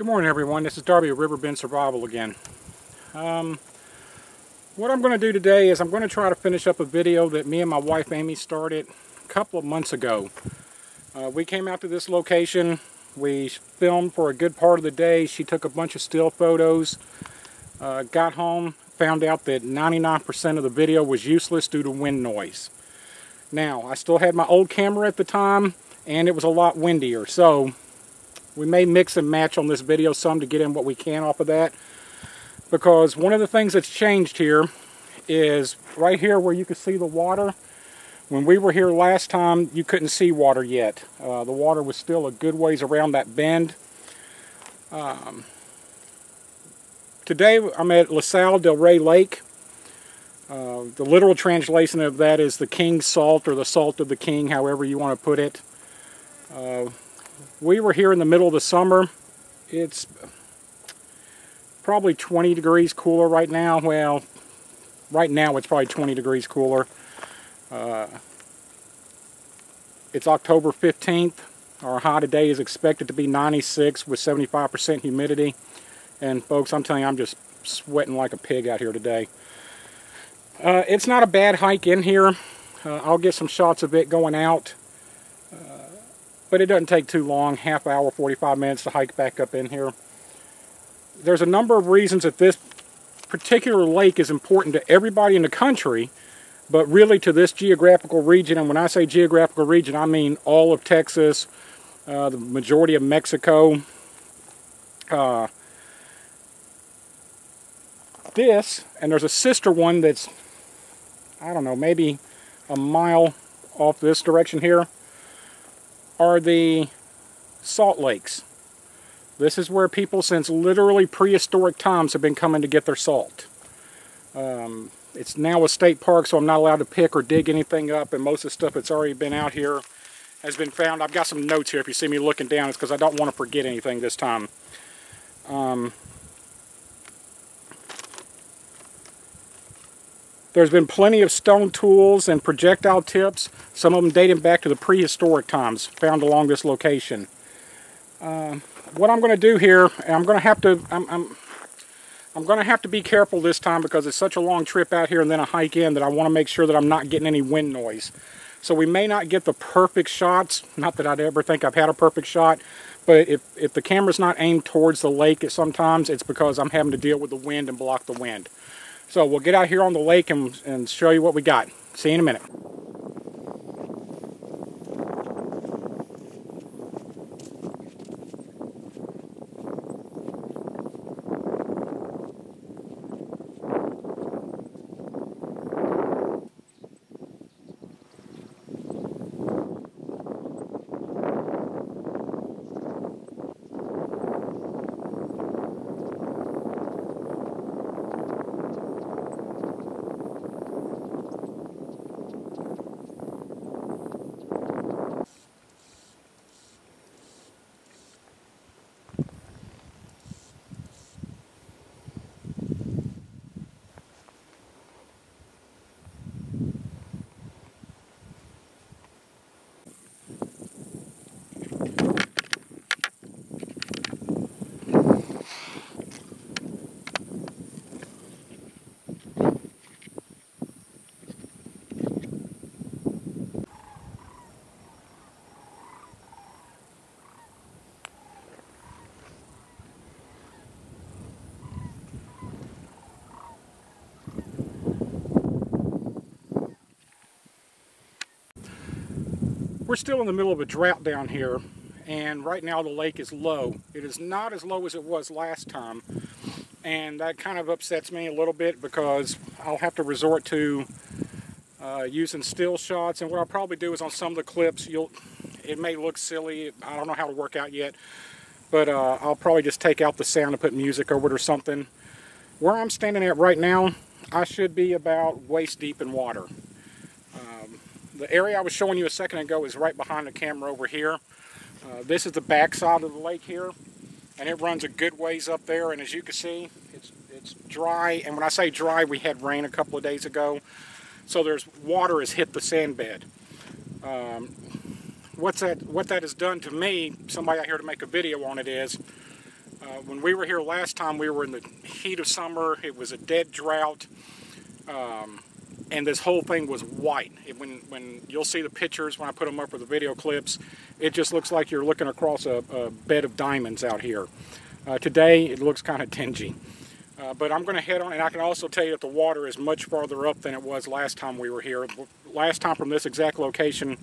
Good morning, everyone. This is Darby of RiverBendSurvival again. What I'm going to do today is I'm going to try to finish up a video that me and my wife Amy started a couple of months ago. We came out to this location. We filmed for a good part of the day. She took a bunch of still photos. Got home, found out that 99% of the video was useless due to wind noise. Now, I still had my old camera at the time, and it was a lot windier, so we may mix and match on this video some to get in what we can off of that. Because one of the things that's changed here is right here where you can see the water. When we were here last time, you couldn't see water yet. The water was still a good ways around that bend. Today I'm at La Salle del Rey Lake. The literal translation of that is the King's Salt, or the Salt of the King, however you want to put it. We were here in the middle of the summer. It's probably 20 degrees cooler right now. Well, right now it's probably 20 degrees cooler. It's October 15th. Our high today is expected to be 96 with 75% humidity. And folks, I'm telling you, I'm just sweating like a pig out here today. It's not a bad hike in here. I'll get some shots of it going out. But it doesn't take too long, half hour, 45 minutes to hike back up in here. There's a number of reasons that this particular lake is important to everybody in the country, but really to this geographical region. And when I say geographical region, I mean all of Texas, the majority of Mexico. This, and there's a sister one that's, I don't know, maybe a mile off this direction here, are the salt lakes. This is where people since literally prehistoric times have been coming to get their salt. It's now a state park, so I'm not allowed to pick or dig anything up, and most of the stuff that's already been out here has been found. I've got some notes here. If you see me looking down, it's because I don't want to forget anything this time. There's been plenty of stone tools and projectile tips, some of them dating back to the prehistoric times, found along this location. What I'm going to do here, and I'm going to have to be careful this time because it's such a long trip out here and then a hike in, that I want to make sure that I'm not getting any wind noise. So we may not get the perfect shots. Not that I'd ever think I've had a perfect shot, but if the camera's not aimed towards the lake, sometimes it's because I'm having to deal with the wind and block the wind. So we'll get out here on the lake and show you what we got. See you in a minute. We're still in the middle of a drought down here, and right now the lake is low. It is not as low as it was last time, and that kind of upsets me a little bit because I'll have to resort to using still shots. And what I'll probably do is on some of the clips, it may look silly, I don't know how to work out yet, but I'll probably just take out the sound and put music over it or something. Where I'm standing at right now, I should be about waist deep in water. The area I was showing you a second ago is right behind the camera over here. This is the back side of the lake here, and it runs a good ways up there, and as you can see, it's dry. And when I say dry, we had rain a couple of days ago, so there's water has hit the sand bed. What that has done to me, somebody out here to make a video on it, is When we were here last time, we were in the heat of summer. It was a dead drought, and this whole thing was white. When you'll see the pictures when I put them up, or the video clips, it just looks like you're looking across a bed of diamonds out here. Today it looks kind of dingy, but I'm going to head on, and I can also tell you that the water is much farther up than it was last time we were here. Last time from this exact location,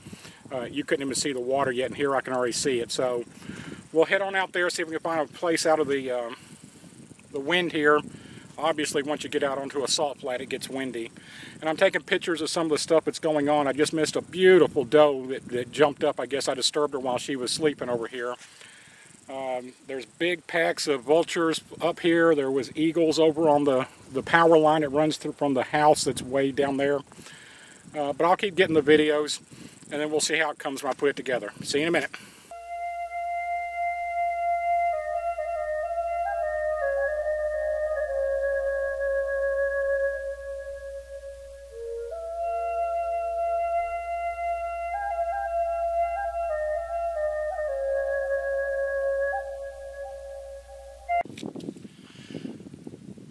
you couldn't even see the water yet, and here I can already see it. So we'll head on out there, see if we can find a place out of the wind here. Obviously, once you get out onto a salt flat, it gets windy. And I'm taking pictures of some of the stuff that's going on. I just missed a beautiful doe that jumped up. I guess I disturbed her while she was sleeping over here. There's big packs of vultures up here. There was eagles over on the power line that runs through from the house that's way down there. But I'll keep getting the videos, and then we'll see how it comes when I put it together. See you in a minute.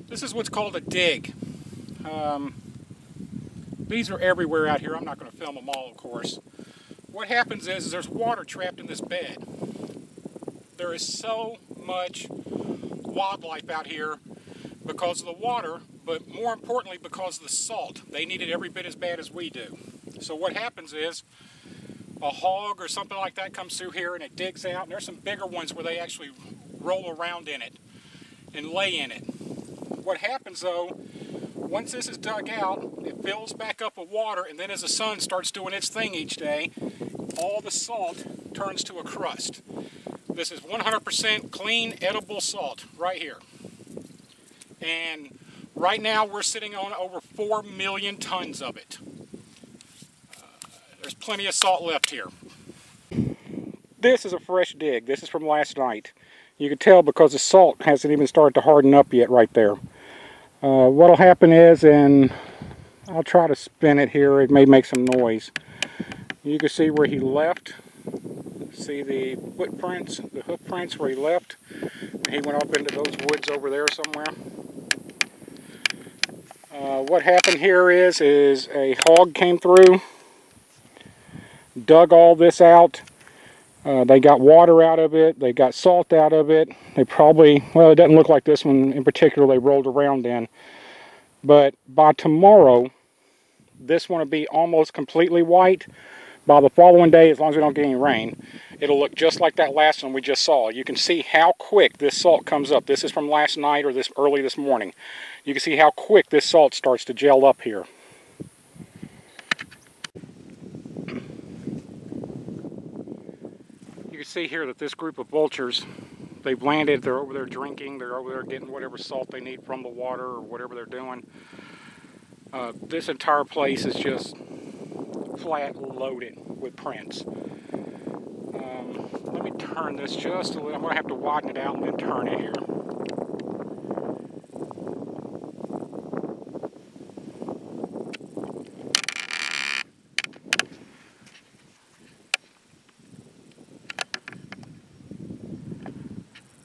This is what's called a dig. These are everywhere out here. I'm not going to film them all, of course. What happens is there's water trapped in this bed. There is so much wildlife out here because of the water, but more importantly because of the salt. They need it every bit as bad as we do. So what happens is a hog or something like that comes through here and it digs out, and there's some bigger ones where they actually roll around in it and lay in it. What happens though, once this is dug out, it fills back up with water, and then as the sun starts doing its thing each day, all the salt turns to a crust. This is 100% clean, edible salt right here. And right now we're sitting on over 4 million tons of it. There's plenty of salt left here. This is a fresh dig. This is from last night. You can tell because the salt hasn't even started to harden up yet right there. What'll happen is, and I'll try to spin it here, it may make some noise. You can see where he left. See the footprints, the hoof prints where he left. He went up into those woods over there somewhere. What happened here is a hog came through, dug all this out. They got water out of it, they got salt out of it. They probably, well, it doesn't look like this one in particular they rolled around in. But by tomorrow, this one will be almost completely white. By the following day, as long as we don't get any rain, it'll look just like that last one we just saw. You can see how quick this salt comes up. This is from last night or early this morning. You can see how quick this salt starts to gel up here. You can see here that this group of vultures, they've landed, they're over there drinking, they're over there getting whatever salt they need from the water or whatever they're doing. This entire place is just flat loaded with prints. Let me turn this just a little. I'm going to have to widen it out and then turn it here.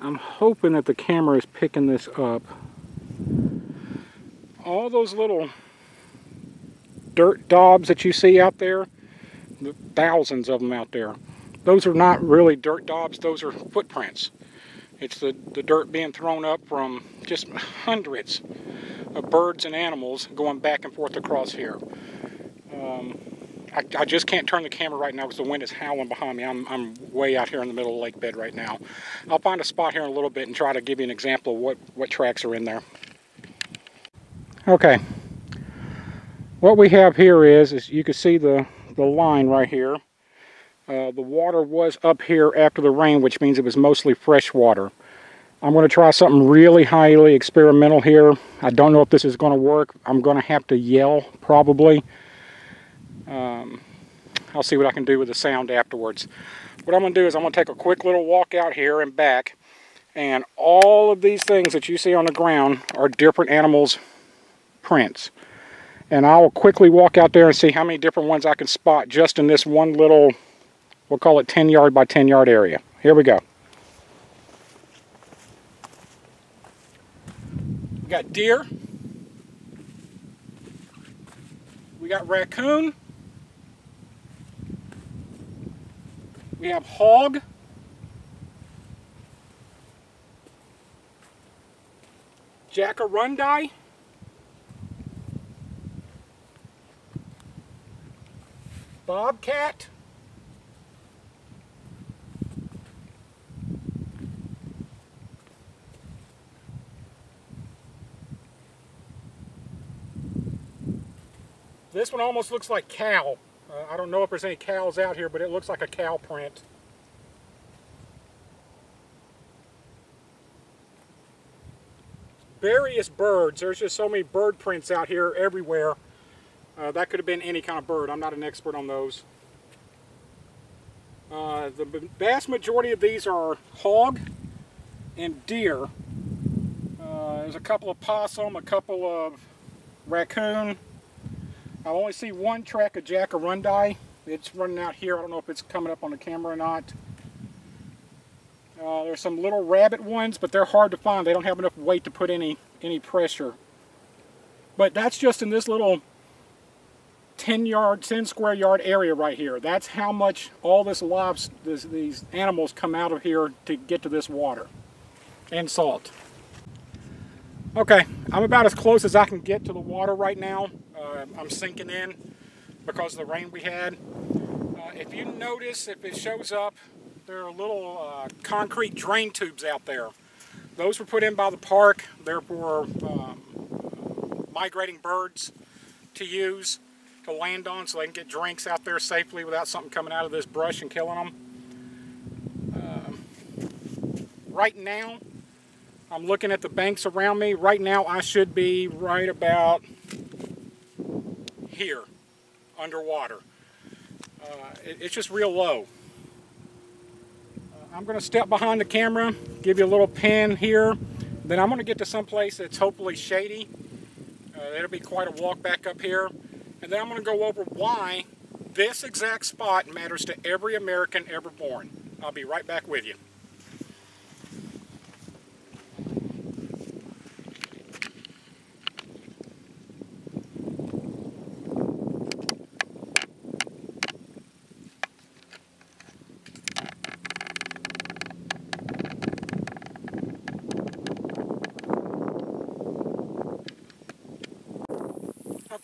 I'm hoping that the camera is picking this up. All those little dirt daubs that you see out there, the thousands of them out there, those are not really dirt daubs, those are footprints. It's the dirt being thrown up from just hundreds of birds and animals going back and forth across here. I just can't turn the camera right now because the wind is howling behind me. I'm way out here in the middle of the lake bed right now. I'll find a spot here in a little bit and try to give you an example of what tracks are in there. Okay. What we have here is you can see the line right here. The water was up here after the rain, which means it was mostly fresh water. I'm going to try something really highly experimental here. I don't know if this is going to work. I'm going to have to yell probably. I'll see what I can do with the sound afterwards. What I'm going to do is I'm going to take a quick little walk out here and back, and all of these things that you see on the ground are different animals' prints. And I'll quickly walk out there and see how many different ones I can spot just in this one little, we'll call it 10 yard by 10 yard area. Here we go. We got deer. We got raccoon. We have hog. Jacarandai. Bobcat. This one almost looks like cow. I don't know if there's any cows out here, but it looks like a cow print. Various birds. There's just so many bird prints out here everywhere. That could have been any kind of bird. I'm not an expert on those. The vast majority of these are hog and deer. There's a couple of possum, a couple of raccoon. I only see one track of jacarandai. It's running out here. I don't know if it's coming up on the camera or not. There's some little rabbit ones, but they're hard to find. They don't have enough weight to put any pressure. But that's just in this little 10 square yard area right here. That's how much all these animals come out of here to get to this water and salt. Okay, I'm about as close as I can get to the water right now. I'm sinking in because of the rain we had. If you notice, if it shows up, there are little concrete drain tubes out there. Those were put in by the park. They're for migrating birds to use, to land on, so they can get drinks out there safely without something coming out of this brush and killing them. Right now, I'm looking at the banks around me. Right now, I should be right about here, underwater. It's just real low. I'm going to step behind the camera, give you a little pan here. Then I'm going to get to some place that's hopefully shady. It'll be quite a walk back up here. And then I'm going to go over why this exact spot matters to every American ever born. I'll be right back with you.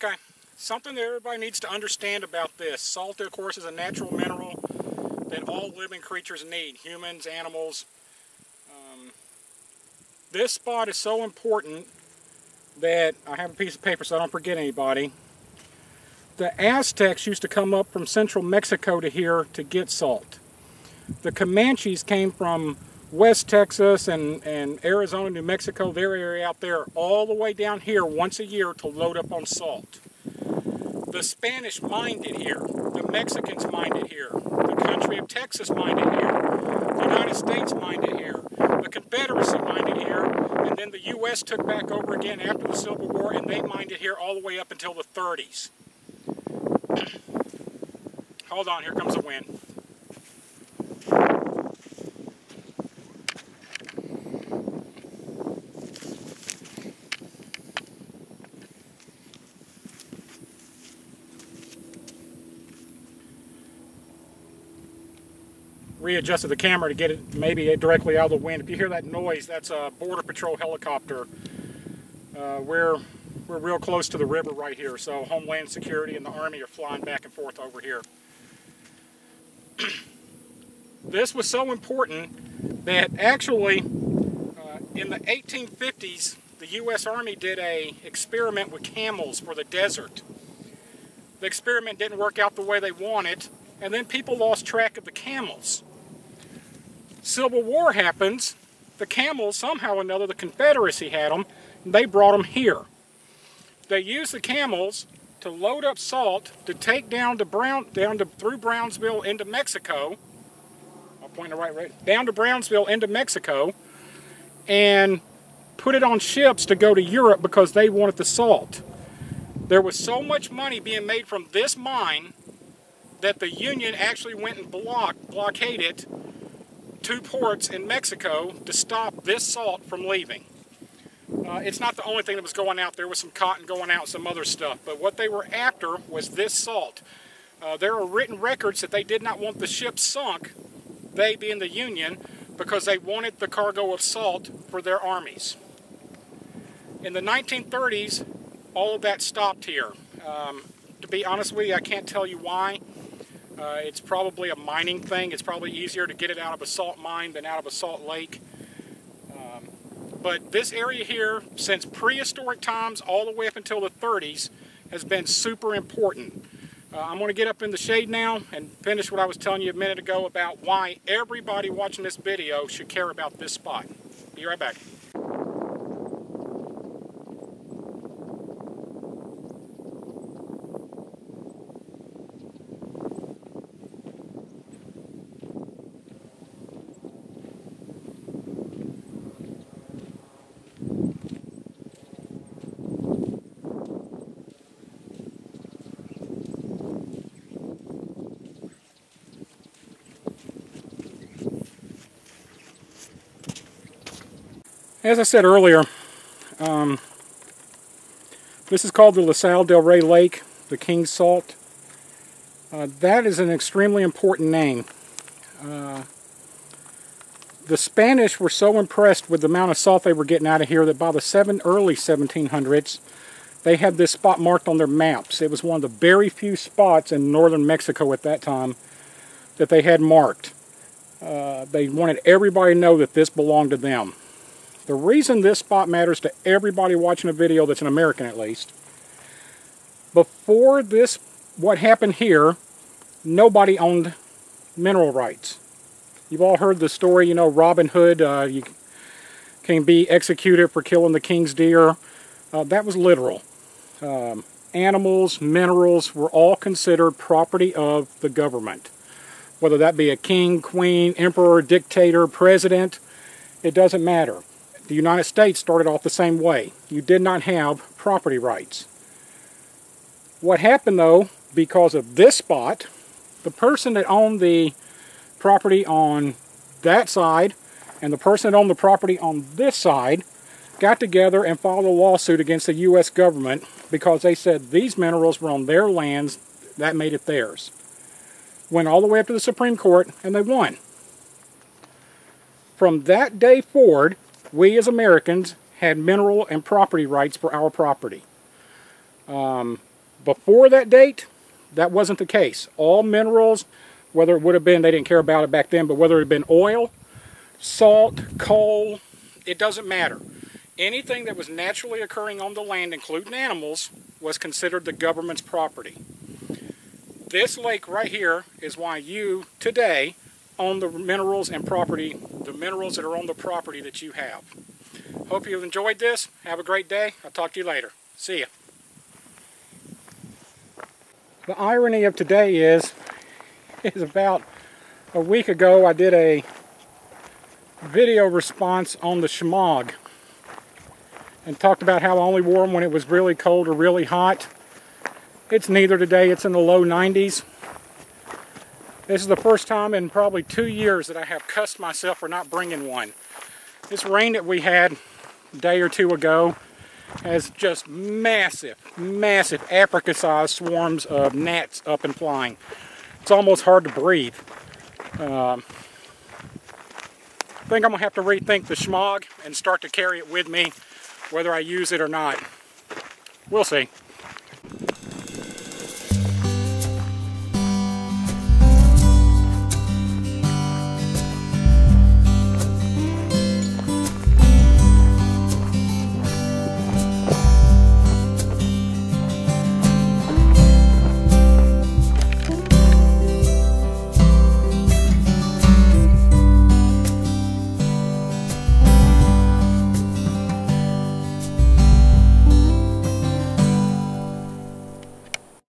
Okay, something that everybody needs to understand about this. Salt, of course, is a natural mineral that all living creatures need, humans, animals. This spot is so important that, I have a piece of paper so I don't forget anybody. The Aztecs used to come up from central Mexico to here to get salt. The Comanches came from West Texas and Arizona, New Mexico, their area out there, all the way down here once a year to load up on salt. The Spanish mined it here. The Mexicans mined it here. The country of Texas mined it here. The United States mined it here. The Confederacy mined it here. And then the U.S. took back over again after the Civil War, and they mined it here all the way up until the 30s. Hold on, here comes the wind. Readjusted the camera to get it maybe directly out of the wind. If you hear that noise, that's a Border Patrol helicopter. We're real close to the river right here, so Homeland Security and the Army are flying back and forth over here. This was so important that actually in the 1850s, the U.S. Army did an experiment with camels for the desert. The experiment didn't work out the way they wanted, and then people lost track of the camels. Civil War happens, the camels, somehow or another, the Confederacy had them, and they brought them here. They used the camels to load up salt to take down to through Brownsville into Mexico. I'll point the right down to Brownsville into Mexico, and put it on ships to go to Europe because they wanted the salt. There was so much money being made from this mine that the Union actually went and blockaded 2 ports in Mexico to stop this salt from leaving. It's not the only thing that was going out. There was some cotton going out and some other stuff. But what they were after was this salt. There are written records that they did not want the ship sunk, they being the Union, because they wanted the cargo of salt for their armies. In the 1930s, all of that stopped here. To be honest with you, I can't tell you why. It's probably a mining thing. It's probably easier to get it out of a salt mine than out of a salt lake. But this area here, since prehistoric times all the way up until the 30s, has been super important. I'm going to get up in the shade now and finish what I was telling you a minute ago about why everybody watching this video should care about this spot. Be right back. As I said earlier, this is called the La Salle del Rey Lake, the King's Salt. That is an extremely important name. The Spanish were so impressed with the amount of salt they were getting out of here that by the early 1700s, they had this spot marked on their maps. It was one of the very few spots in northern Mexico at that time that they had marked. They wanted everybody to know that this belonged to them. The reason this spot matters to everybody watching a video that's an American at least, before this, what happened here, nobody owned mineral rights. You've all heard the story, you know, Robin Hood, you can be executed for killing the king's deer. That was literal. Animals, minerals were all considered property of the government. Whether that be a king, queen, emperor, dictator, president, it doesn't matter. The United States started off the same way. You did not have property rights. What happened though, because of this spot, the person that owned the property on that side and the person that owned the property on this side got together and filed a lawsuit against the U.S. government because they said these minerals were on their lands, that made it theirs. Went all the way up to the Supreme Court and they won. From that day forward, we as Americans had mineral and property rights for our property. Before that date, that wasn't the case. All minerals, whether it would have been, they didn't care about it back then, but whether it had been oil, salt, coal, it doesn't matter. Anything that was naturally occurring on the land, including animals, was considered the government's property. This lake right here is why you, today, own the minerals and property, the minerals that are on the property that you have. Hope you've enjoyed this. Have a great day. I'll talk to you later. See ya. The irony of today is about a week ago I did a video response on the shmog and talked about how I only wore them when it was really cold or really hot. It's neither today. It's in the low 90s. This is the first time in probably 2 years that I have cussed myself for not bringing one. This rain that we had a day or two ago has just massive, massive Africa-sized swarms of gnats up and flying. It's almost hard to breathe. I think I'm going to have to rethink the shmog and start to carry it with me, whether I use it or not. We'll see.